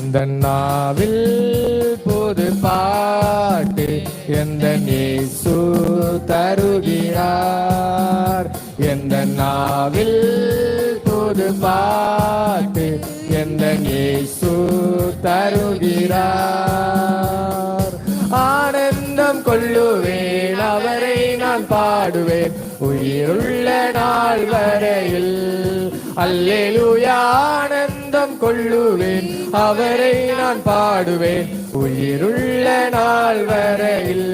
எந்த நாவில் புது பாட்டு எந்த இயேசு தருகிறார். எந்த நாவில் புது பாட்டு எந்த இயேசு தருகிறார். ஆனந்தம் கொள்ளுவேன் அவரை நான் பாடுவேன் உயிருள்ள நாள் வரையில். அல்லேலூயா. ஆனந்தம் கொள்ளுவேன் அவரை நான் பாடுவேன் உயிருள்ள நாள் வரையில்.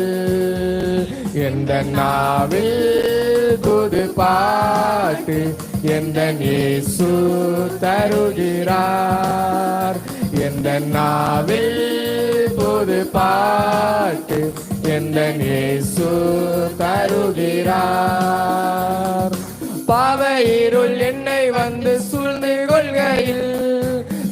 எந்த நாவில் புது பாட்டு எந்த இயேசு தருகிறார். எந்த நாவில் புது பாட்டு எந்த இயேசு தருகிறார். பாவ இருள் என்னை வந்து சூழ்ந்து கொள்கையில்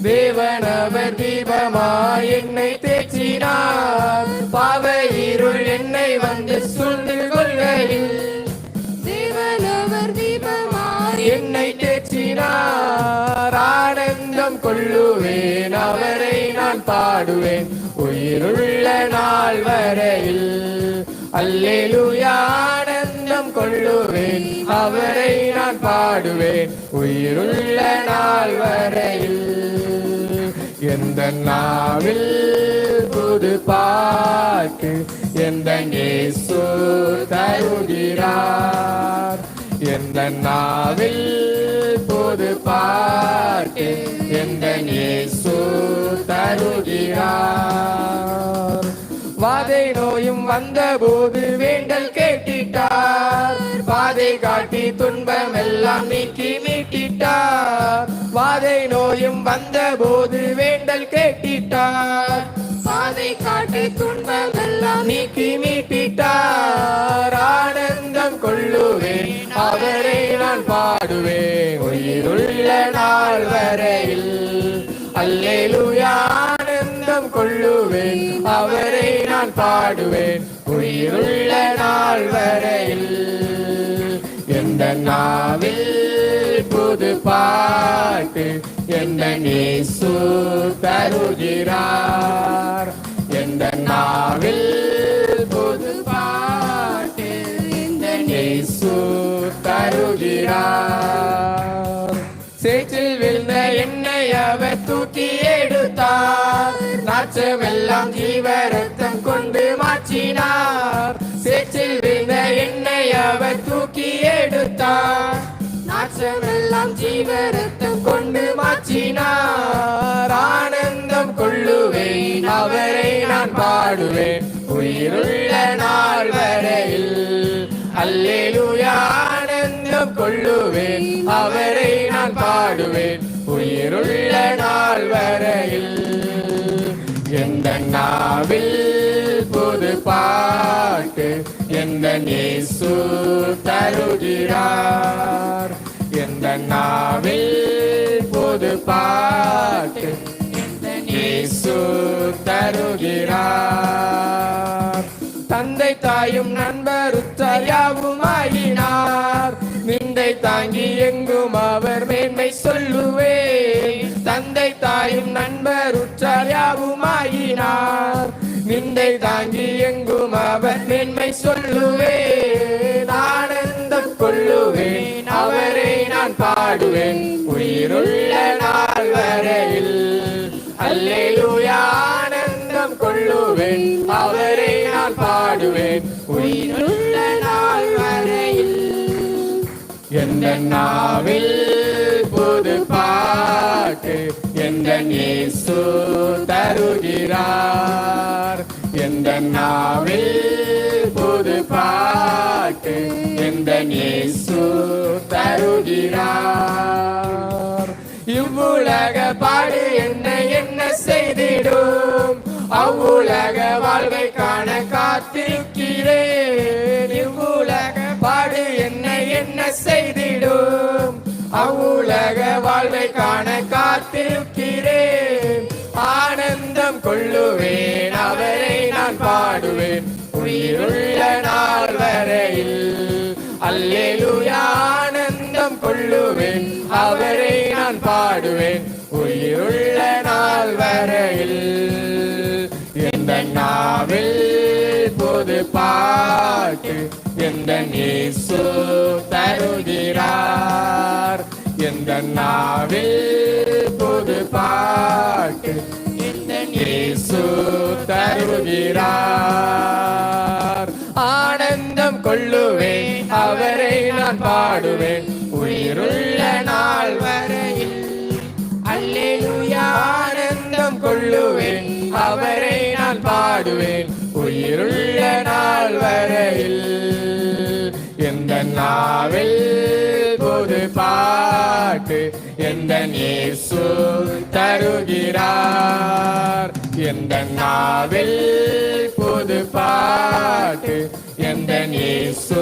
தேவன் அவர் தீபமாய் என்னை தேற்றினார். பாவ இருள் என்னை வந்து சூழ்ந்து கொள்கையில் தேவன் அவர் தீபமாய் என்னை தேற்றினார். ஆனந்தம் கொள்ளுவேன் அவரை நான் பாடுவேன் உயிருள்ள நாள் வரையில். அல்லேலூயா. ஆனந்தம் கொள்ளுவேன் அவரை நான் பாடுவேன் உயிருள்ள நாள் வரையில். எந்த நாவில் புது பாட்டு எந்த இயேசு தருகிறார். எந்த நாவில் புது பாட்டு எந்த இயேசு தருகிறார். வாதை நோயும் வந்த போது வேண்டல் கேட்டிட்டார். பாதை காட்டி துன்பம் எல்லாம் நீக்கி மீட்டிட்டார். வாதை நோயும் வந்த போது வேண்டல் கேட்டிட்டார். பாதை காட்டி துன்பம் எல்லாம் நீக்கி மீட்டிட்டார். ஆனந்தம் கொள்ளுவேன் அவரை நான் பாடுவேன் உயிருள்ள நாள் வரையில். அல்லேலூயா. ஆனந்தம் கொள்ளுவேன் அவரை நான் பாடுவேன் உயிருள்ள நாள் வரையில். எந்த நாவில் புது பாட்டு எந்த இயேசு தருகிறார். எந்த நாவில் புது பாட்டு எந்த இயேசு தருகிறார். சேற்றில் விழுந்த என்னை அவர் தூக்கி எடுத்தார். நாச்சமெல்லாம் ஜீவ ரத்தம் கொண்டு மாற்றினார். சேற்றில் விழுந்த என்னை அவர் தூக்கி எடுத்தார். நாச்சமெல்லாம் ஜீவ ரத்தம் கொண்டு மாற்றினார். ஆனந்தம் கொள்ளுவேன் அவரை நான் பாடுவேன் உயிருள்ள நாள் வரையில். அல்லேலூயா. ஆனந்தம் கொள்ளுவேன் அவரை நான் பாடுவேன் உயிருள்ள நாள் வரையில். எந்த நாவில் புது பாட்டு எந்த இயேசு தருகிறார். எந்த நாவில் புது பாட்டு எந்த இயேசு தருகிறார். தந்தை தாயும் நண்பர் உற்றார் யாவும் ஆகினார். நிந்தை தாங்கி எங்கும் அவர் மேன்மை சொல்லுவேன். தந்தை தாயும் நண்பர் உற்றார் யாவும் ஆகினார். நிந்தை தாங்கி எங்கும் அவர் மேன்மை சொல்லுவேன். ஆனந்தம் கொள்ளுவேன் அவரை நான் பாடுவேன் உயிருள்ள நாள் வரையில். அல்லேலூயா. ஆனந்தம் கொள்ளுவேன் அவரை நான் பாடுவேன் உயிருள்ள நாள் வரையில். எந்த நாவில் புது பாட்டு எந்த இயேசு தருகிறார். எந்த நாவில் புது பாட்டு எந்த இயேசு தருகிறார். இவ்வுலக பாடு என்னை என்ன செய்திடும் அவ்வுலக வாழ்வை காண காத்திருக்கிறேன். இவ்வுலக பாடு என்னை என்ன செய்திடும் அவ்வுலக வாழ்வை காண காத்திருக்கிறேன். ஆனந்தம் கொள்ளுவேன் அவரை நான் பாடுவேன் உயிருள்ள நாள் வரையில். அல்லேலூயா. ஆனந்தம் கொள்ளுவேன் அவரை நான் பாடுவேன் உயிருள்ள நாள் நாள் வரையில் எந்த நாவில் புது பாட்டு எந்த இயேசு தருகிறார். எந்த நாவில் புது பாட்டு எந்த இயேசு தருகிறார். ஆனந்தம் கொள்ளுவேன் அவரை நான் பாடுவேன் உயிருள்ள நாள் வரையில். அல்லேலூயா. ஆனந்தம் கொள்ளுவேன் அவரை நான் பாடுவேன் உயிருள்ள நாள் வரையில். எந்த நாவில் புது பாட்டு எந்த இயேசு தருகிறார். எந்த நாவில் புது பாட்டு எந்த இயேசு